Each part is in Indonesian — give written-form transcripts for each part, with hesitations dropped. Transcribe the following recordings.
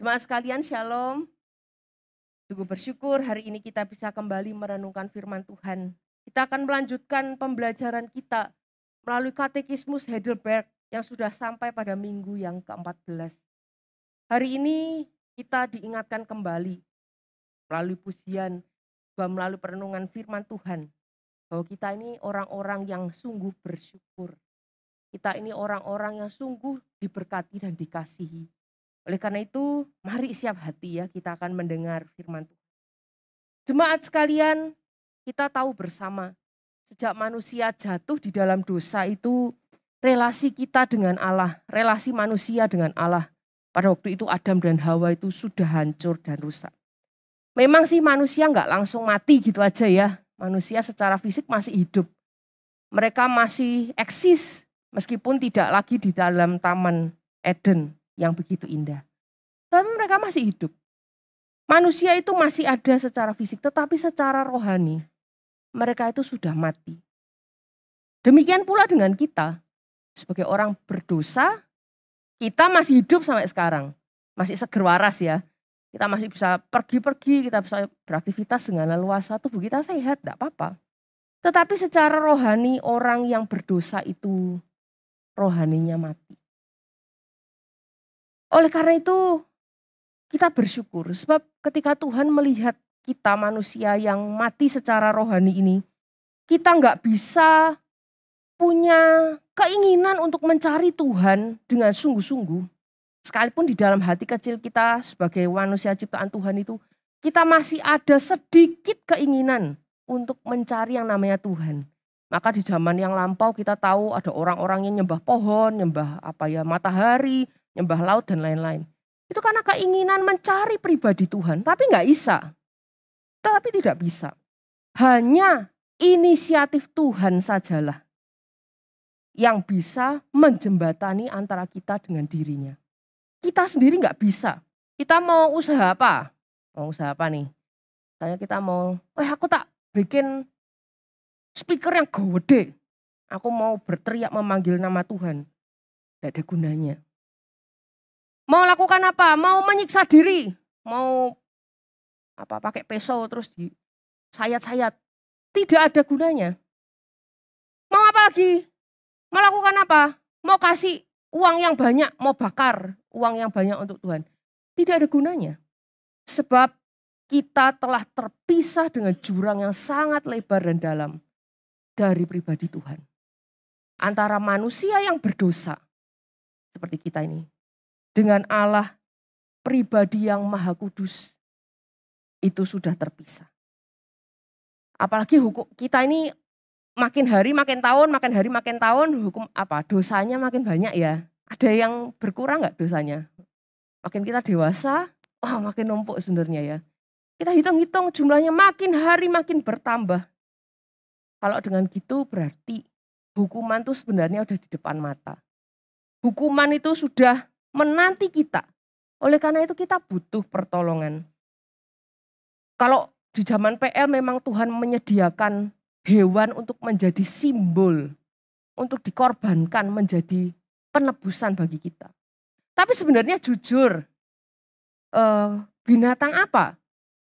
Jemaat sekalian, shalom. Sungguh bersyukur hari ini kita bisa kembali merenungkan firman Tuhan. Kita akan melanjutkan pembelajaran kita melalui Katekismus Heidelberg yang sudah sampai pada minggu yang ke-14. Hari ini kita diingatkan kembali melalui pujian, juga melalui perenungan firman Tuhan, bahwa kita ini orang-orang yang sungguh bersyukur. Kita ini orang-orang yang sungguh diberkati dan dikasihi. Oleh karena itu, mari siap hati ya, kita akan mendengar firman Tuhan. Jemaat sekalian, kita tahu bersama, sejak manusia jatuh di dalam dosa itu, relasi kita dengan Allah, relasi manusia dengan Allah, pada waktu itu Adam dan Hawa itu sudah hancur dan rusak. Memang sih manusia nggak langsung mati gitu aja ya, manusia secara fisik masih hidup. Mereka masih eksis, meskipun tidak lagi di dalam Taman Eden yang begitu indah. Tapi mereka masih hidup. Manusia itu masih ada secara fisik, tetapi secara rohani mereka itu sudah mati. Demikian pula dengan kita. Sebagai orang berdosa, kita masih hidup sampai sekarang. Masih seger waras ya. Kita masih bisa pergi-pergi, kita bisa beraktivitas dengan leluasa, tubuh kita sehat, tidak apa-apa. Tetapi secara rohani orang yang berdosa itu rohaninya mati. Oleh karena itu kita bersyukur sebab ketika Tuhan melihat kita manusia yang mati secara rohani ini, kita nggak bisa punya keinginan untuk mencari Tuhan dengan sungguh-sungguh. Sekalipun di dalam hati kecil kita sebagai manusia ciptaan Tuhan itu, kita masih ada sedikit keinginan untuk mencari yang namanya Tuhan. Maka di zaman yang lampau kita tahu ada orang-orang yang nyembah pohon, nyembah matahari, nyembah laut dan lain-lain. Itu karena keinginan mencari pribadi Tuhan, tapi nggak bisa. Tapi tidak bisa. Hanya inisiatif Tuhan sajalah yang bisa menjembatani antara kita dengan dirinya. Kita sendiri nggak bisa. Kita mau usaha apa? Mau usaha apa nih? Misalnya kita mau, aku tak bikin speaker yang gede. Aku mau berteriak memanggil nama Tuhan. Tidak ada gunanya. Mau lakukan apa? Mau menyiksa diri. Mau pakai pisau terus di sayat-sayat. Tidak ada gunanya. Mau apa lagi? Melakukan apa? Mau kasih uang yang banyak, mau bakar uang yang banyak untuk Tuhan. Tidak ada gunanya. Sebab kita telah terpisah dengan jurang yang sangat lebar dan dalam dari pribadi Tuhan. Antara manusia yang berdosa, seperti kita ini, dengan Allah pribadi yang maha kudus, itu sudah terpisah. Apalagi hukum kita ini makin hari makin tahun hukum dosanya makin banyak ya. Ada yang berkurang nggak dosanya? Makin kita dewasa, makin numpuk sebenarnya ya. Kita hitung-hitung jumlahnya makin hari makin bertambah. Kalau dengan gitu berarti hukuman itu sebenarnya udah di depan mata. Hukuman itu sudah menanti kita. Oleh karena itu kita butuh pertolongan. Kalau di zaman PL memang Tuhan menyediakan hewan untuk menjadi simbol, untuk dikorbankan menjadi penebusan bagi kita. Tapi sebenarnya jujur, binatang apa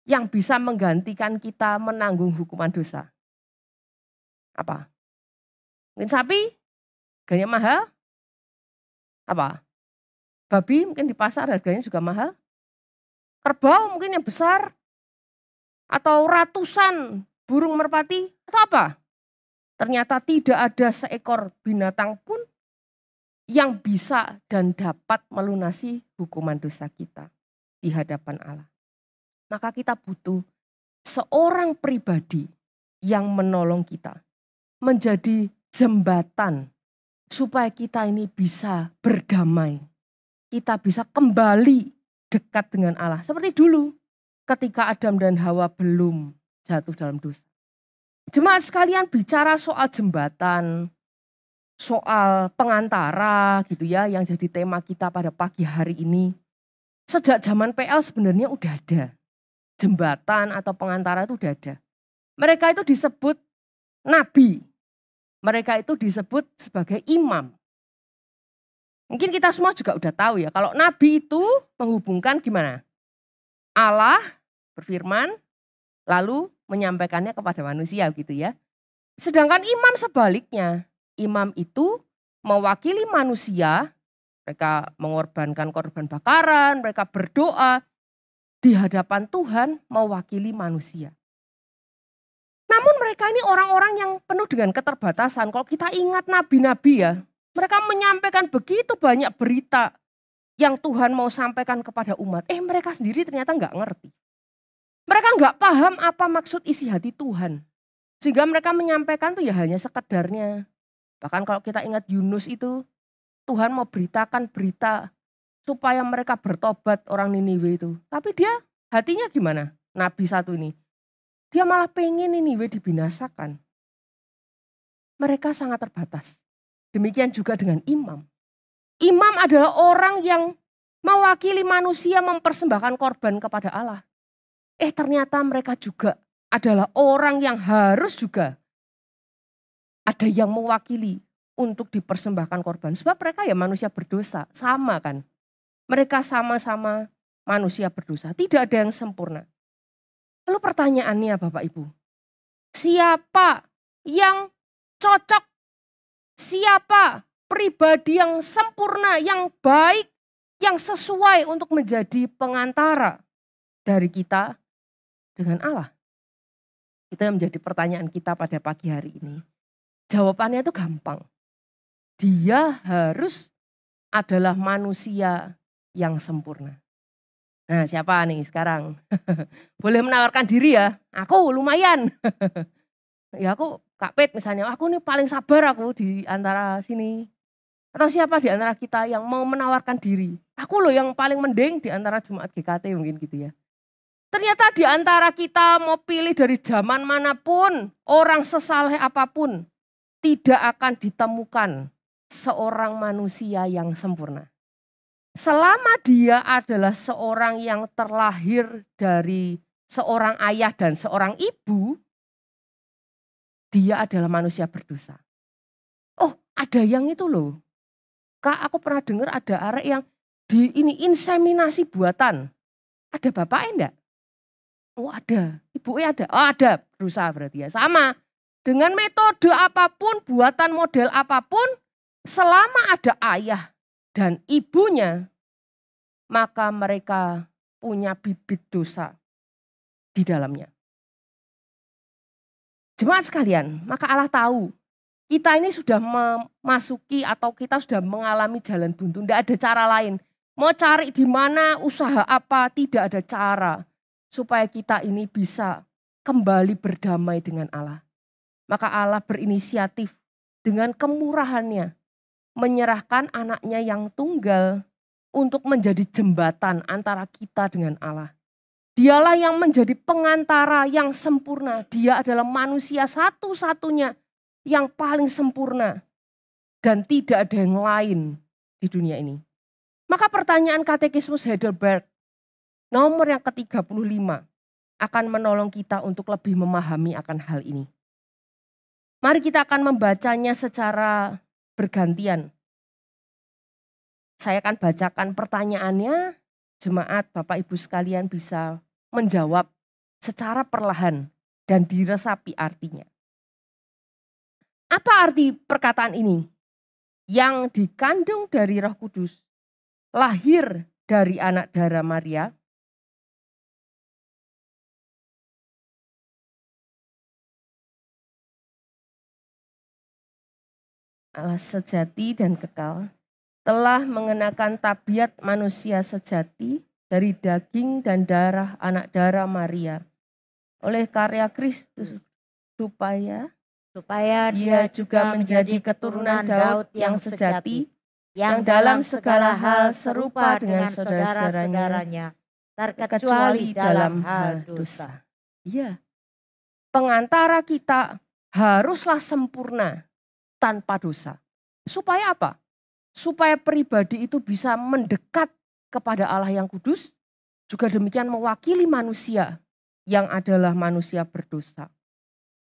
yang bisa menggantikan kita menanggung hukuman dosa? Apa? Mungkin sapi, harganya mahal. Apa? Babi mungkin di pasar harganya juga mahal. Kerbau mungkin yang besar. Atau ratusan burung merpati atau apa? Ternyata tidak ada seekor binatang pun yang bisa dan dapat melunasi hukuman dosa kita di hadapan Allah. Maka kita butuh seorang pribadi yang menolong kita, menjadi jembatan supaya kita ini bisa berdamai. Kita bisa kembali dekat dengan Allah seperti dulu ketika Adam dan Hawa belum jatuh dalam dosa. Jemaat sekalian, bicara soal jembatan, soal pengantara gitu ya, yang jadi tema kita pada pagi hari ini. Sejak zaman PL sebenarnya udah ada. Jembatan atau pengantara itu udah ada. Mereka itu disebut nabi. Mereka itu disebut sebagai imam. Mungkin kita semua juga udah tahu ya, kalau nabi itu menghubungkan gimana? Allah berfirman, lalu menyampaikannya kepada manusia gitu ya. Sedangkan imam sebaliknya, imam itu mewakili manusia, mereka mengorbankan korban bakaran, mereka berdoa di hadapan Tuhan mewakili manusia. Namun mereka ini orang-orang yang penuh dengan keterbatasan. Kalau kita ingat nabi-nabi ya, mereka menyampaikan begitu banyak berita yang Tuhan mau sampaikan kepada umat. Mereka sendiri ternyata nggak ngerti. Mereka nggak paham apa maksud isi hati Tuhan. Sehingga mereka menyampaikan tuh ya hanya sekedarnya. Bahkan kalau kita ingat Yunus itu, Tuhan mau beritakan berita supaya mereka bertobat orang Niniwe itu. Tapi dia hatinya gimana? Nabi satu ini. Dia malah pengen Niniwe dibinasakan. Mereka sangat terbatas. Demikian juga dengan imam. Imam adalah orang yang mewakili manusia mempersembahkan korban kepada Allah. Ternyata mereka juga adalah orang yang harus juga ada yang mewakili untuk dipersembahkan korban. Sebab mereka ya manusia berdosa, sama kan. Mereka sama-sama manusia berdosa, tidak ada yang sempurna. Lalu pertanyaannya Bapak Ibu, siapa yang cocok? Siapa pribadi yang sempurna, yang baik, yang sesuai untuk menjadi pengantara dari kita dengan Allah? Itu yang menjadi pertanyaan kita pada pagi hari ini. Jawabannya itu gampang. Dia harus adalah manusia yang sempurna. Nah, siapa nih sekarang? Boleh menawarkan diri ya. Aku lumayan. Ya aku Kak Pet misalnya, aku nih paling sabar aku di antara sini. Atau siapa di antara kita yang mau menawarkan diri. Aku loh yang paling mending di antara jemaat GKT mungkin gitu ya. Ternyata di antara kita mau pilih dari zaman manapun, orang sesaleh apapun, tidak akan ditemukan seorang manusia yang sempurna. Selama dia adalah seorang yang terlahir dari seorang ayah dan seorang ibu, dia adalah manusia berdosa. Ada yang itu loh. Kak, aku pernah dengar ada arek yang inseminasi buatan. Ada bapaknya enggak? Ada. Ibunya ada. Ada. Berusaha berarti ya. Sama. Dengan metode apapun, buatan model apapun, selama ada ayah dan ibunya, maka mereka punya bibit dosa di dalamnya. Jemaat sekalian, maka Allah tahu kita ini sudah memasuki atau kita sudah mengalami jalan buntu. Tidak ada cara lain. Mau cari di mana, usaha apa, tidak ada cara supaya kita ini bisa kembali berdamai dengan Allah. Maka Allah berinisiatif dengan kemurahannya menyerahkan anaknya yang tunggal untuk menjadi jembatan antara kita dengan Allah. Dialah yang menjadi pengantara yang sempurna. Dia adalah manusia satu-satunya yang paling sempurna. Dan tidak ada yang lain di dunia ini. Maka pertanyaan Katekismus Heidelberg nomor yang ke-35 akan menolong kita untuk lebih memahami akan hal ini. Mari kita akan membacanya secara bergantian. Saya akan bacakan pertanyaannya, jemaat Bapak Ibu sekalian bisa menjawab secara perlahan dan diresapi artinya. Apa arti perkataan ini? Yang dikandung dari Roh Kudus, lahir dari anak darah Maria, Allah sejati dan kekal, telah mengenakan tabiat manusia sejati dari daging dan darah anak darah Maria oleh karya Kristus supaya dia juga menjadi keturunan Daud yang sejati, yang dalam segala hal serupa dengan saudara-saudaranya, terkecuali dalam hal dosa. Iya, pengantara kita haruslah sempurna tanpa dosa. Supaya apa? Supaya pribadi itu bisa mendekat kepada Allah yang kudus, juga demikian mewakili manusia yang adalah manusia berdosa.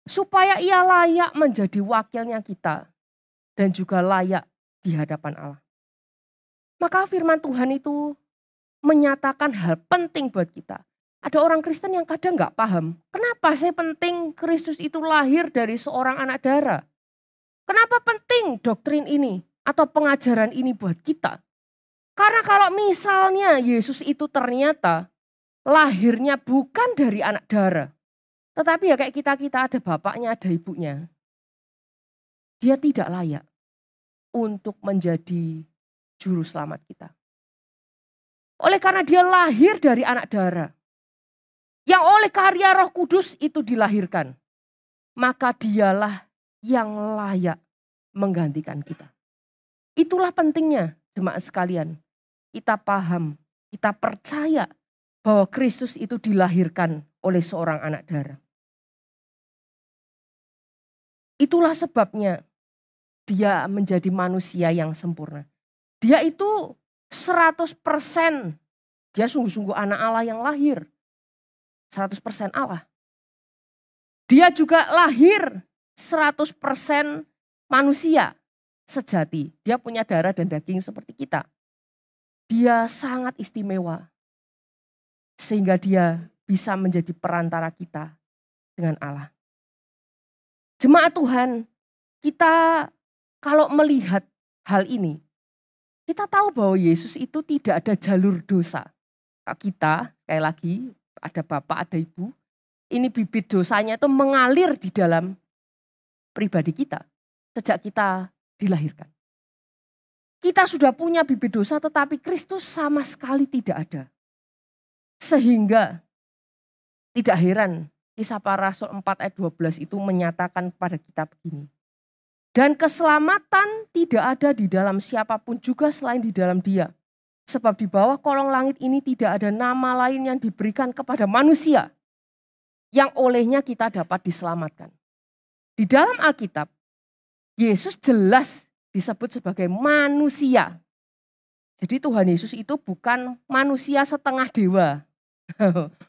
Supaya ia layak menjadi wakilnya kita dan juga layak di hadapan Allah. Maka firman Tuhan itu menyatakan hal penting buat kita. Ada orang Kristen yang kadang nggak paham, kenapa sih penting Kristus itu lahir dari seorang anak darah? Kenapa penting doktrin ini atau pengajaran ini buat kita? Karena kalau misalnya Yesus itu ternyata lahirnya bukan dari anak darah, tetapi ya kayak kita ada bapaknya, ada ibunya. Dia tidak layak untuk menjadi juru selamat kita. Oleh karena dia lahir dari anak darah, yang oleh karya Roh Kudus itu dilahirkan, maka dialah yang layak menggantikan kita. Itulah pentingnya jemaat sekalian. Kita paham, kita percaya bahwa Kristus itu dilahirkan oleh seorang anak darah. Itulah sebabnya dia menjadi manusia yang sempurna. Dia itu 100%, dia sungguh-sungguh anak Allah yang lahir. 100% Allah. Dia juga lahir 100% manusia sejati. Dia punya darah dan daging seperti kita. Dia sangat istimewa. Sehingga dia bisa menjadi perantara kita dengan Allah. Jemaat Tuhan, kita kalau melihat hal ini, kita tahu bahwa Yesus itu tidak ada jalur dosa. Kita, sekali lagi, ada bapak, ada ibu, ini bibit dosanya itu mengalir di dalam pribadi kita sejak kita dilahirkan. Kita sudah punya bibit dosa tetapi Kristus sama sekali tidak ada. Sehingga tidak heran Kisah Para Rasul 4 ayat 12 itu menyatakan kepada kita begini. Dan keselamatan tidak ada di dalam siapapun juga selain di dalam Dia. Sebab di bawah kolong langit ini tidak ada nama lain yang diberikan kepada manusia yang olehnya kita dapat diselamatkan. Di dalam Alkitab, Yesus jelas disebut sebagai manusia. Jadi Tuhan Yesus itu bukan manusia setengah dewa.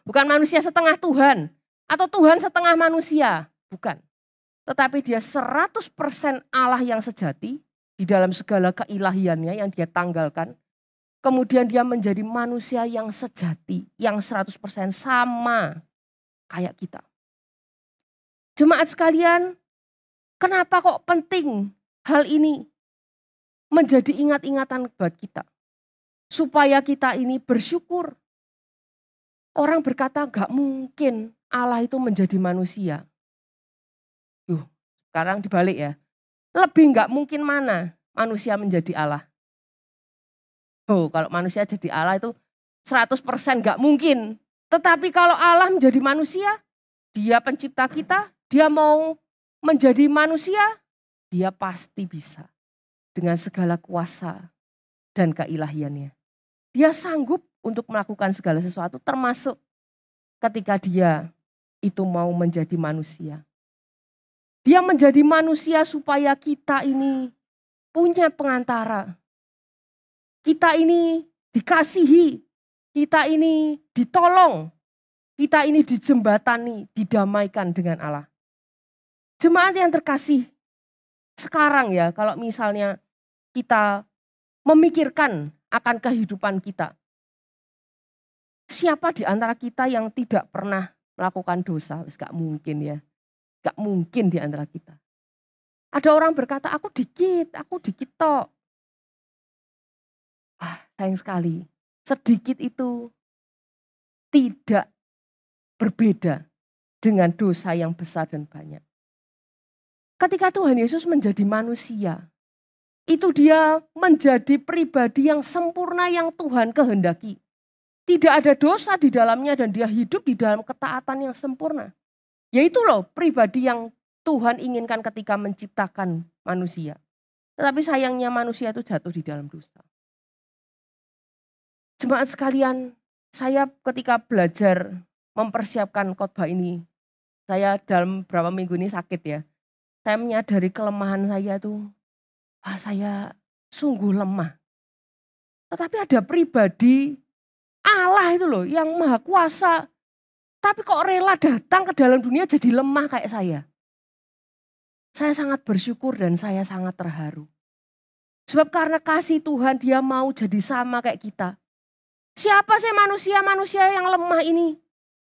Bukan manusia setengah Tuhan. Atau Tuhan setengah manusia. Bukan. Tetapi dia 100% Allah yang sejati di dalam segala keilahiannya yang dia tanggalkan. Kemudian dia menjadi manusia yang sejati, yang 100% sama kayak kita. Jemaat sekalian, kenapa kok penting hal ini menjadi ingat-ingatan buat kita? Supaya kita ini bersyukur. Orang berkata gak mungkin Allah itu menjadi manusia. Sekarang dibalik ya. Lebih gak mungkin mana manusia menjadi Allah. Kalau manusia jadi Allah itu 100% gak mungkin. Tetapi kalau Allah menjadi manusia, dia pencipta kita, dia mau menjadi manusia, dia pasti bisa. Dengan segala kuasa dan keilahiannya. Dia sanggup untuk melakukan segala sesuatu termasuk ketika dia itu mau menjadi manusia. Dia menjadi manusia supaya kita ini punya pengantara. Kita ini dikasihi, kita ini ditolong, kita ini dijembatani, didamaikan dengan Allah. Jemaat yang terkasih, sekarang ya kalau misalnya kita memikirkan akan kehidupan kita. Siapa di antara kita yang tidak pernah melakukan dosa? Gak mungkin ya. Gak mungkin di antara kita. Ada orang berkata, aku dikit tok. Sayang sekali. Sedikit itu tidak berbeda dengan dosa yang besar dan banyak. Ketika Tuhan Yesus menjadi manusia, itu dia menjadi pribadi yang sempurna yang Tuhan kehendaki. Tidak ada dosa di dalamnya dan dia hidup di dalam ketaatan yang sempurna. Yaitu loh pribadi yang Tuhan inginkan ketika menciptakan manusia. Tetapi sayangnya manusia itu jatuh di dalam dosa. Jemaat sekalian, saya ketika belajar mempersiapkan khotbah ini, saya dalam beberapa minggu ini sakit ya. Saya menyadari kelemahan saya itu, saya sungguh lemah. Tetapi ada pribadi Allah itu loh yang maha kuasa. Tapi kok rela datang ke dalam dunia jadi lemah kayak saya. Saya sangat bersyukur dan saya sangat terharu. Sebab karena kasih Tuhan dia mau jadi sama kayak kita. Siapa sih manusia-manusia yang lemah ini?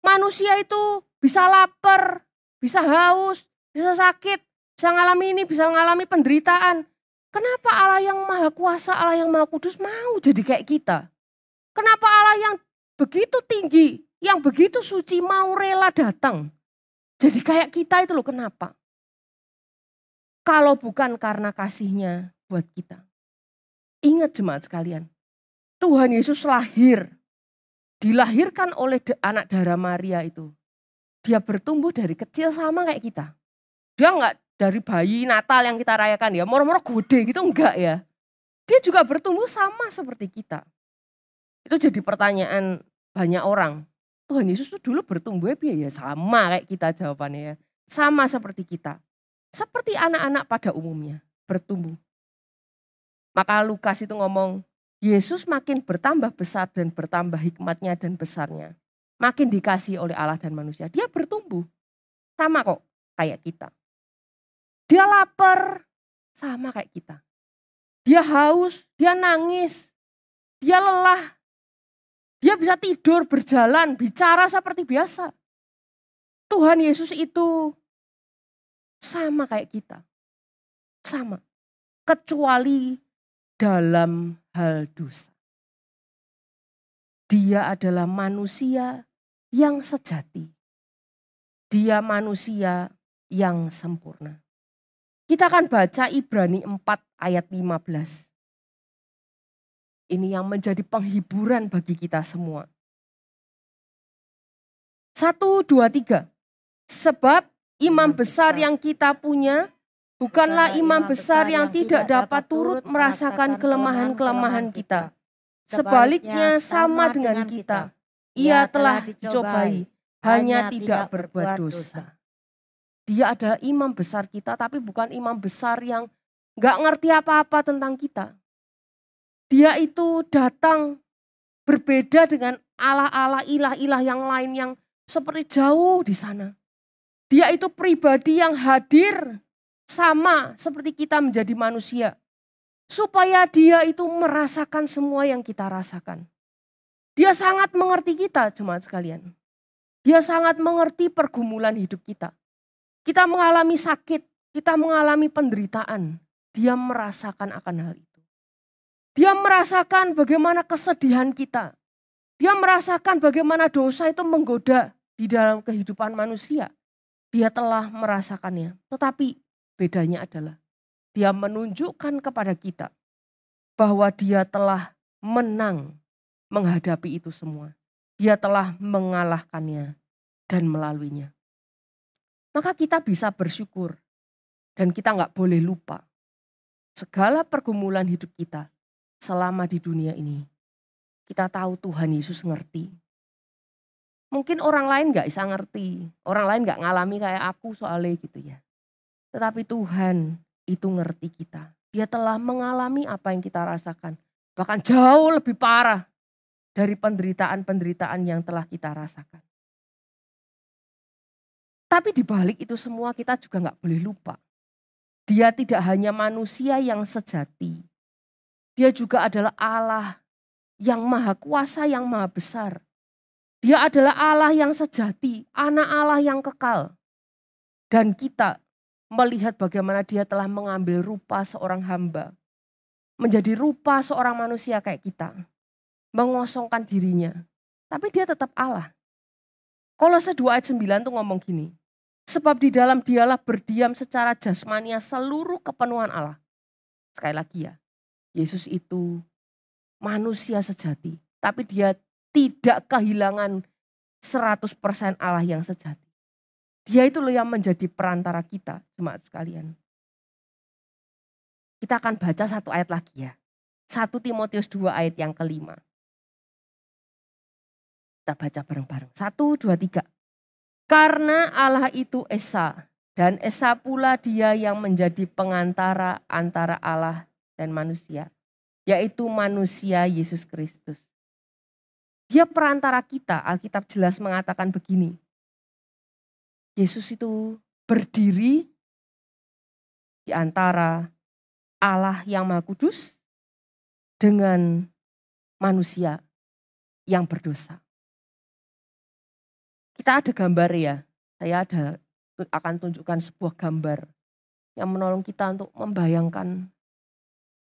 Manusia itu bisa lapar, bisa haus, bisa sakit, bisa ngalami ini, bisa ngalami penderitaan. Kenapa Allah yang maha kuasa, Allah yang maha kudus mau jadi kayak kita? Kenapa Allah yang begitu tinggi, yang begitu suci mau rela datang? Jadi kayak kita itu loh, kenapa? Kalau bukan karena kasihnya buat kita. Ingat jemaat sekalian, Tuhan Yesus dilahirkan oleh anak darah Maria itu. Dia bertumbuh dari kecil sama kayak kita. Dia enggak dari bayi Natal yang kita rayakan ya, moro-moro gede gitu enggak ya. Dia juga bertumbuh sama seperti kita. Itu jadi pertanyaan banyak orang. Tuhan Yesus tuh dulu bertumbuh ya sama kayak kita jawabannya ya. Sama seperti kita. Seperti anak-anak pada umumnya bertumbuh. Maka Lukas itu ngomong, Yesus makin bertambah besar dan bertambah hikmatnya dan besarnya. Makin dikasih oleh Allah dan manusia. Dia bertumbuh. Sama kok kayak kita. Dia lapar. Sama kayak kita. Dia haus. Dia nangis. Dia lelah. Dia bisa tidur, berjalan, bicara seperti biasa. Tuhan Yesus itu sama kayak kita. Sama. Kecuali dalam hal dosa. Dia adalah manusia yang sejati. Dia manusia yang sempurna. Kita akan baca Ibrani 4 ayat 15. Ini yang menjadi penghiburan bagi kita semua. 1, 2, 3. Sebab imam besar yang kita punya bukanlah imam besar yang tidak dapat turut merasakan kelemahan-kelemahan kita. Sebaliknya sama dengan kita. Ia telah dicobai, hanya tidak berbuat dosa. Dia adalah imam besar kita, tapi bukan imam besar yang gak ngerti apa-apa tentang kita. Dia itu datang berbeda dengan Allah-Allah, ilah-ilah yang lain yang seperti jauh di sana. Dia itu pribadi yang hadir sama seperti kita menjadi manusia. Supaya dia itu merasakan semua yang kita rasakan. Dia sangat mengerti kita, jemaat sekalian. Dia sangat mengerti pergumulan hidup kita. Kita mengalami sakit, kita mengalami penderitaan. Dia merasakan akan hal itu. Dia merasakan bagaimana kesedihan kita. Dia merasakan bagaimana dosa itu menggoda di dalam kehidupan manusia. Dia telah merasakannya. Tetapi bedanya adalah dia menunjukkan kepada kita bahwa dia telah menang menghadapi itu semua. Dia telah mengalahkannya dan melaluinya. Maka kita bisa bersyukur dan kita nggak boleh lupa segala pergumulan hidup kita selama di dunia ini. Kita tahu Tuhan Yesus ngerti. Mungkin orang lain nggak bisa ngerti, orang lain nggak ngalami kayak aku soalnya gitu ya. Tetapi Tuhan itu ngerti kita. Dia telah mengalami apa yang kita rasakan. Bahkan jauh lebih parah dari penderitaan-penderitaan yang telah kita rasakan. Tapi di balik itu semua kita juga nggak boleh lupa. Dia tidak hanya manusia yang sejati. Dia juga adalah Allah yang maha kuasa, yang maha besar. Dia adalah Allah yang sejati, anak Allah yang kekal. Dan kita melihat bagaimana dia telah mengambil rupa seorang hamba. Menjadi rupa seorang manusia kayak kita. Mengosongkan dirinya. Tapi dia tetap Allah. Kolose 2 ayat 9 tuh ngomong gini. Sebab di dalam dialah berdiam secara jasmania seluruh kepenuhan Allah. Sekali lagi ya. Yesus itu manusia sejati. Tapi dia tidak kehilangan 100% Allah yang sejati. Dia itu loh yang menjadi perantara kita, jemaat sekalian. Kita akan baca satu ayat lagi ya. 1 Timotius 2 ayat yang kelima. Kita baca bareng-bareng. 1, 2, 3. Karena Allah itu Esa, dan Esa pula dia yang menjadi pengantara antara Allah dan manusia, yaitu manusia Yesus Kristus. Dia perantara kita, Alkitab jelas mengatakan begini. Yesus itu berdiri di antara Allah yang Maha Kudus dengan manusia yang berdosa. Kita ada gambar ya, saya akan tunjukkan sebuah gambar yang menolong kita untuk membayangkan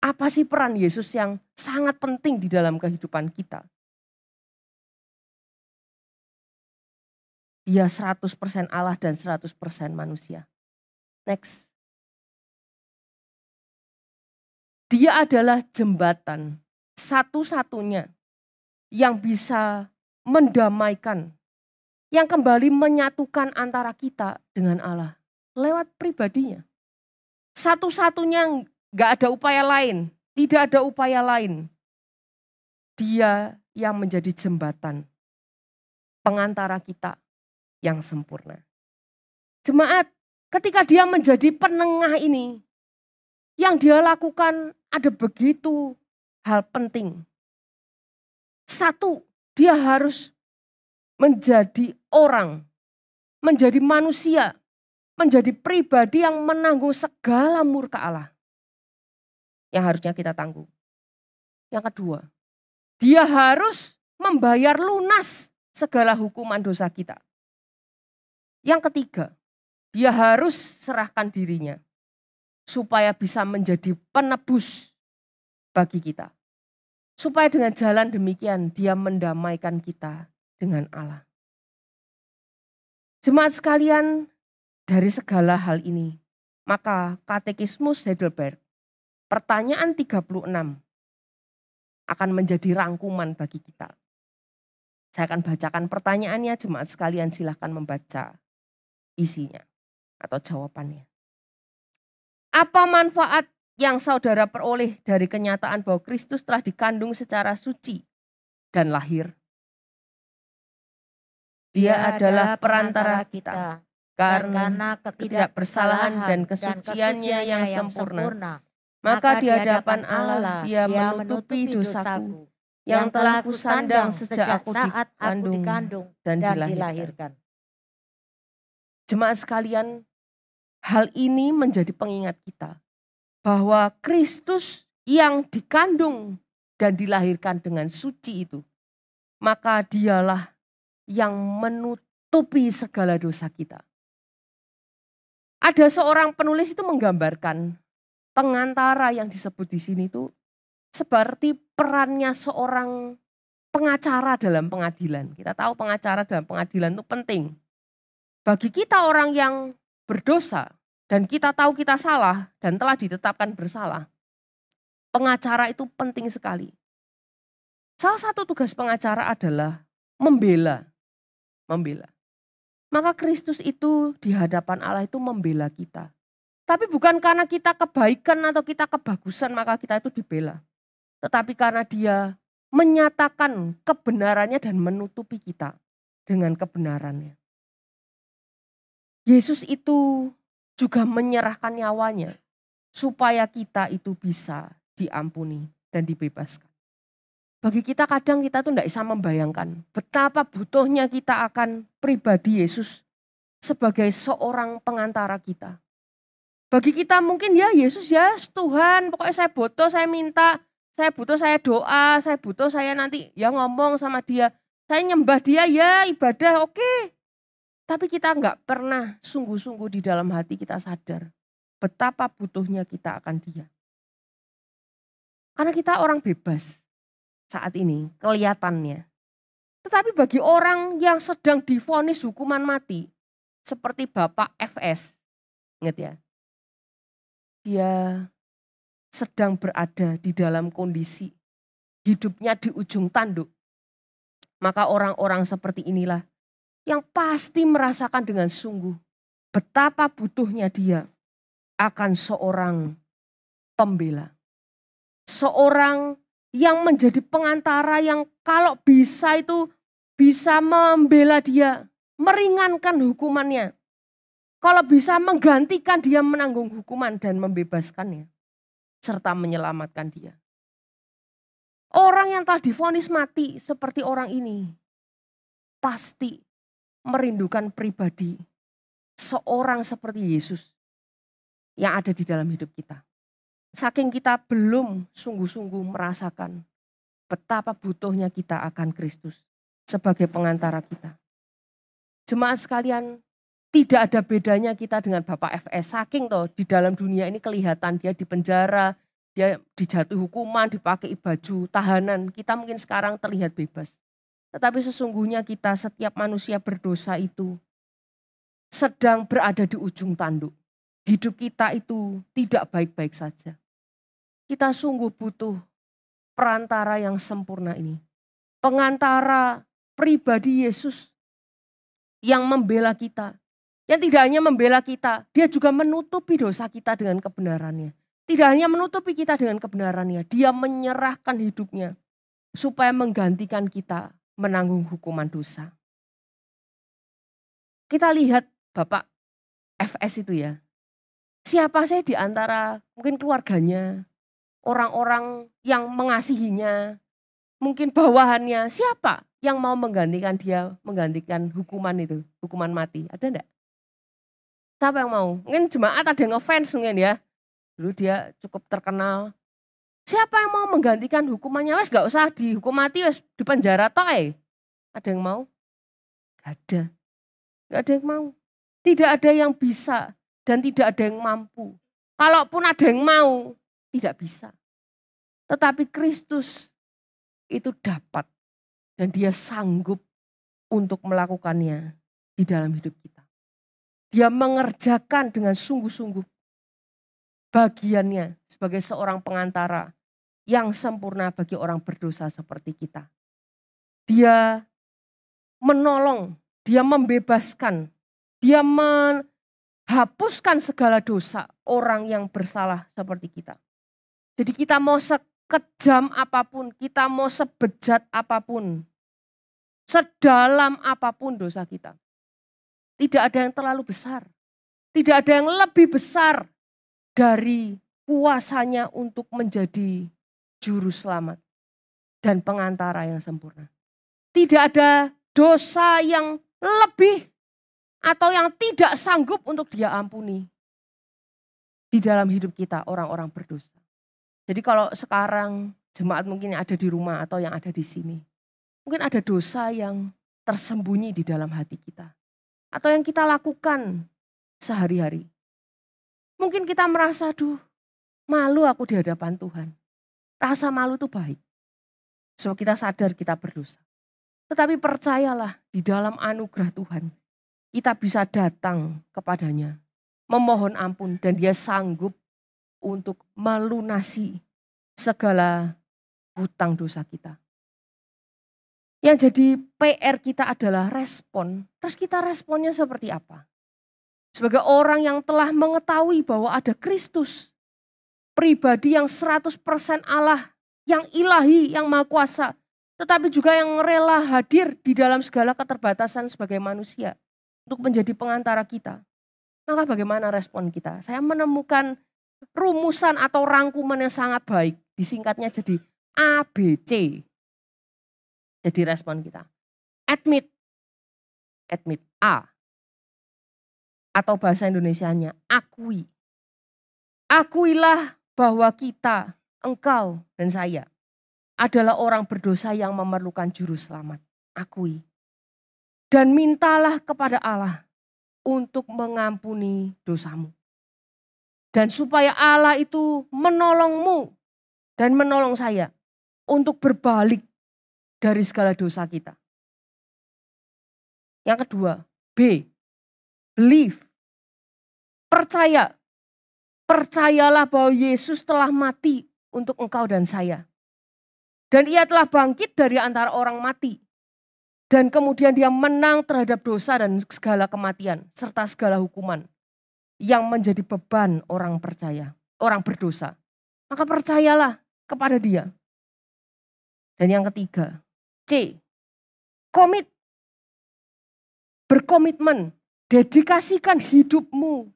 apa sih peran Yesus yang sangat penting di dalam kehidupan kita. Dia 100% Allah dan 100% manusia. Next. Dia adalah jembatan satu-satunya yang bisa mendamaikan, yang kembali menyatukan antara kita dengan Allah lewat pribadinya. Satu-satunya, gak ada upaya lain, tidak ada upaya lain. Dia yang menjadi jembatan pengantara kita yang sempurna. Jemaat, ketika dia menjadi penengah ini, yang dia lakukan ada begitu hal penting. Satu, dia harus menjadi orang, menjadi manusia, menjadi pribadi yang menanggung segala murka Allah yang harusnya kita tanggung. Yang kedua, dia harus membayar lunas segala hukuman dosa kita. Yang ketiga, dia harus serahkan dirinya supaya bisa menjadi penebus bagi kita. Supaya dengan jalan demikian dia mendamaikan kita dengan Allah. Jemaat sekalian, dari segala hal ini, maka Katekismus Heidelberg, pertanyaan 36 akan menjadi rangkuman bagi kita. Saya akan bacakan pertanyaannya, jemaat sekalian silahkan membaca isinya atau jawabannya. Apa manfaat yang saudara peroleh dari kenyataan bahwa Kristus telah dikandung secara suci dan lahir? Dia adalah perantara kita karena ketidakbersalahan dan kesuciannya yang sempurna. Maka di hadapan Allah dia menutupi dosaku yang telah kusandang sejak aku dikandung dan dilahirkan. Jemaat sekalian, hal ini menjadi pengingat kita bahwa Kristus yang dikandung dan dilahirkan dengan suci itu, maka dialah yang menutupi segala dosa kita. Ada seorang penulis itu menggambarkan pengantara yang disebut di sini itu seperti perannya seorang pengacara dalam pengadilan. Kita tahu pengacara dalam pengadilan itu penting. Bagi kita orang yang berdosa dan kita tahu kita salah dan telah ditetapkan bersalah, pengacara itu penting sekali. Salah satu tugas pengacara adalah membela. Maka Kristus itu di hadapan Allah itu membela kita. Tapi bukan karena kita kebaikan atau kita kebagusan maka kita itu dibela. Tetapi karena dia menyatakan kebenarannya dan menutupi kita dengan kebenarannya. Yesus itu juga menyerahkan nyawanya supaya kita itu bisa diampuni dan dibebaskan. Bagi kita kadang kita tuh tidak bisa membayangkan betapa butuhnya kita akan pribadi Yesus sebagai seorang pengantara kita. Bagi kita mungkin ya Yesus ya Tuhan, pokoknya saya butuh, saya minta, saya butuh, saya doa, saya butuh, saya nanti ya ngomong sama dia. Saya nyembah dia ya ibadah oke. Tapi kita enggak pernah sungguh-sungguh di dalam hati kita sadar betapa butuhnya kita akan dia. Karena kita orang bebas. Saat ini kelihatannya. Tetapi bagi orang yang sedang divonis hukuman mati, seperti Bapak FS, ingat ya, dia sedang berada di dalam kondisi hidupnya di ujung tanduk. Maka orang-orang seperti inilah yang pasti merasakan dengan sungguh betapa butuhnya dia akan seorang pembela. Seorang yang menjadi pengantara yang kalau bisa itu bisa membela dia, meringankan hukumannya. Kalau bisa menggantikan dia menanggung hukuman dan membebaskannya. Serta menyelamatkan dia. Orang yang telah divonis mati seperti orang ini pasti merindukan pribadi seorang seperti Yesus yang ada di dalam hidup kita. saking kita belum sungguh-sungguh merasakan betapa butuhnya kita akan Kristus sebagai pengantara kita. Jemaat sekalian, tidak ada bedanya kita dengan Bapak FS. Saking toh di dalam dunia ini kelihatan dia di penjara, dia dijatuhi hukuman, dipakai baju tahanan. Kita mungkin sekarang terlihat bebas. Tetapi sesungguhnya kita setiap manusia berdosa itu sedang berada di ujung tanduk. Hidup kita itu tidak baik-baik saja. Kita sungguh butuh perantara yang sempurna ini. Pengantara pribadi Yesus yang membela kita. Yang tidak hanya membela kita, dia juga menutupi dosa kita dengan kebenarannya. Tidak hanya menutupi kita dengan kebenarannya, dia menyerahkan hidupnya supaya menggantikan kita menanggung hukuman dosa. Kita lihat Bapak FS itu ya. Siapa sih di antara mungkin keluarganya, orang-orang yang mengasihinya, mungkin bawahannya, siapa yang mau menggantikan dia, menggantikan hukuman itu, hukuman mati? Ada enggak? Siapa yang mau? Mungkin jemaat ada yang ngefans mungkin ya. Dulu dia cukup terkenal. Siapa yang mau menggantikan hukumannya? Wes gak usah dihukum mati, wes di penjara toh. Ada yang mau? Gak ada. Gak ada yang mau. Tidak ada yang bisa dan tidak ada yang mampu. Kalaupun ada yang mau, tidak bisa. Tetapi Kristus itu dapat dan dia sanggup untuk melakukannya di dalam hidup kita. Dia mengerjakan dengan sungguh-sungguh bagiannya sebagai seorang pengantara yang sempurna bagi orang berdosa seperti kita. Dia menolong, dia membebaskan, dia menghapuskan segala dosa orang yang bersalah seperti kita. Jadi kita mau sekejam apapun, kita mau sebejat apapun, sedalam apapun dosa kita. Tidak ada yang terlalu besar. Tidak ada yang lebih besar dari kuasanya untuk menjadi juru selamat dan pengantara yang sempurna. Tidak ada dosa yang lebih atau yang tidak sanggup untuk dia ampuni di dalam hidup kita orang-orang berdosa. Jadi kalau sekarang jemaat mungkin yang ada di rumah atau yang ada di sini, mungkin ada dosa yang tersembunyi di dalam hati kita. Atau yang kita lakukan sehari-hari. Mungkin kita merasa, aduh malu aku di hadapan Tuhan. Rasa malu itu baik. Sebab kita sadar kita berdosa. Tetapi percayalah di dalam anugerah Tuhan, kita bisa datang kepadanya, memohon ampun dan dia sanggup untuk melunasi segala hutang dosa kita. Yang jadi PR kita adalah respon. Terus kita responnya seperti apa? Sebagai orang yang telah mengetahui bahwa ada Kristus, pribadi yang 100% Allah, yang ilahi, yang maha kuasa, tetapi juga yang rela hadir di dalam segala keterbatasan sebagai manusia untuk menjadi pengantara kita. Maka bagaimana respon kita? Saya menemukan rumusan atau rangkuman yang sangat baik, disingkatnya jadi ABC. Jadi respon kita. Admit A. Atau bahasa Indonesianya akui. Akuilah bahwa kita, engkau dan saya adalah orang berdosa yang memerlukan juru selamat. Akui. Dan mintalah kepada Allah untuk mengampuni dosamu. Dan supaya Allah itu menolongmu dan menolong saya untuk berbalik dari segala dosa kita. Yang kedua, B. Believe. Percaya. Percayalah bahwa Yesus telah mati untuk engkau dan saya. Dan ia telah bangkit dari antara orang mati. Dan kemudian dia menang terhadap dosa dan segala kematian serta segala hukuman yang menjadi beban orang percaya, orang berdosa. Maka percayalah kepada dia. Dan yang ketiga, C. Komit. Berkomitmen. Dedikasikan hidupmu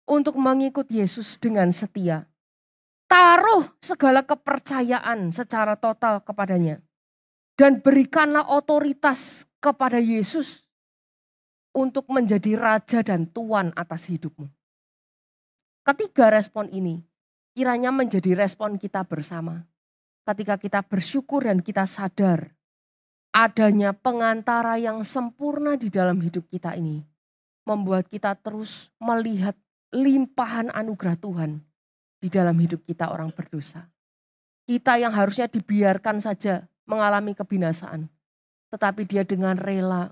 untuk mengikut Yesus dengan setia. Taruh segala kepercayaan secara total kepadanya. Dan berikanlah otoritas kepada Yesus untuk menjadi raja dan tuan atas hidupmu. Ketiga respon ini kiranya menjadi respon kita bersama. Ketika kita bersyukur dan kita sadar adanya pengantara yang sempurna di dalam hidup kita ini, membuat kita terus melihat limpahan anugerah Tuhan di dalam hidup kita orang berdosa. Kita yang harusnya dibiarkan saja mengalami kebinasaan, tetapi dia dengan rela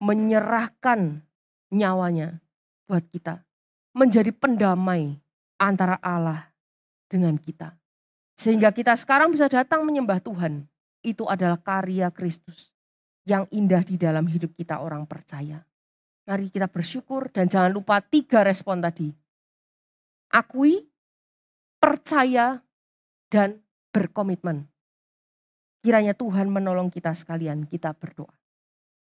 menyerahkan nyawanya buat kita, menjadi pendamai antara Allah dengan kita. Sehingga kita sekarang bisa datang menyembah Tuhan. Itu adalah karya Kristus yang indah di dalam hidup kita orang percaya. Mari kita bersyukur dan jangan lupa 3 respon tadi. Akui, percaya, dan berkomitmen. Kiranya Tuhan menolong kita sekalian, kita berdoa.